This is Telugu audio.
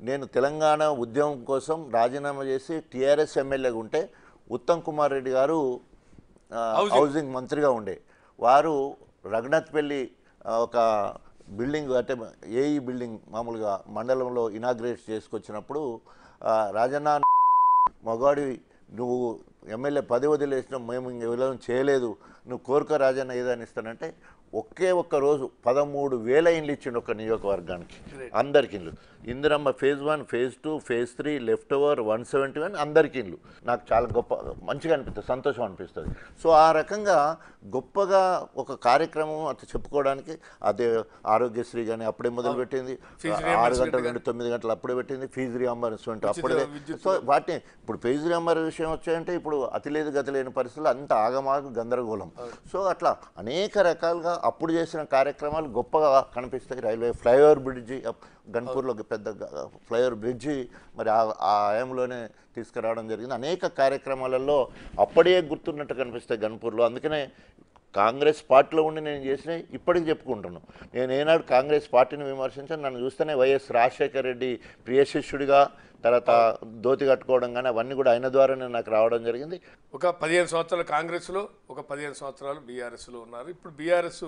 నేను తెలంగాణ ఉద్యమం కోసం రాజీనామా చేసి టీఆర్ఎస్ ఎమ్మెల్యేగా ఉంటే ఉత్తమ్ కుమార్ రెడ్డి గారు హౌసింగ్ మంత్రిగా ఉండే వారు రఘునాథ్పల్లి ఒక బిల్డింగ్ అంటే ఏఈ బిల్డింగ్ మామూలుగా మండలంలో ఇనాగ్రేట్ చేసుకొచ్చినప్పుడు రాజన్న మగాడి నువ్వు ఎమ్మెల్యే పది వదిలేసిన మేము ఇంక విలువ చేయలేదు నువ్వు కోరుక రాజన్న ఏదని ఇస్తానంటే ఒకే ఒక్క రోజు 13,000 ఇండ్లు ఇచ్చిండు ఒక నియోజకవర్గానికి అందరికి ఇండ్లు Indiramma phase 1 phase 2 phase 3 left over 171 అందరికి ఇండ్లు నాకు చాలా గొప్ప మంచిగా అనిపిస్తుంది సంతోషం అనిపిస్తుంది సో ఆ రకంగా గొప్పగా ఒక కార్యక్రమం అట్లా చెప్పుకోవడానికి అదే ఆరోగ్యశ్రీ కానీ అప్పుడే మొదలుపెట్టింది 6 గంటల నుండి 9 గంటలు అప్పుడే పెట్టింది ఫీజు రియంబర్స్మెంట్ అప్పుడే సో వాటిని ఇప్పుడు ఫీజు రియంబర్ విషయం వచ్చాయంటే ఇప్పుడు అతి లేదు గతి లేని పరిస్థితులు అంత ఆగమాగ గందరగోళం సో అట్లా అనేక రకాలుగా అప్పుడు చేసిన కార్యక్రమాలు గొప్పగా కనిపిస్తాయి రైల్వే ఫ్లైఓవర్ బ్రిడ్జి గన్పూర్లో పెద్ద ఫ్లైఓవర్ బ్రిడ్జి మరి ఆ ఆయంలోనే తీసుకురావడం జరిగింది అనేక కార్యక్రమాలలో అప్పుడే గుర్తున్నట్టు కనిపిస్తాయి గన్పూర్లో అందుకనే కాంగ్రెస్ పార్టీలో ఉండి నేను చేసినవి ఇప్పటికి చెప్పుకుంటున్నాను నేను ఏనాడు కాంగ్రెస్ పార్టీని విమర్శించాను నన్ను చూస్తేనే వైఎస్ రాజశేఖర రెడ్డి ప్రియ శిష్యుడిగా తర్వాత ధోతి కట్టుకోవడం కానీ అవన్నీ కూడా ఆయన ద్వారానే నాకు రావడం జరిగింది ఒక 15 సంవత్సరాలు కాంగ్రెస్లో ఒక 15 సంవత్సరాలు బీఆర్ఎస్లో ఉన్నారు ఇప్పుడు బీఆర్ఎస్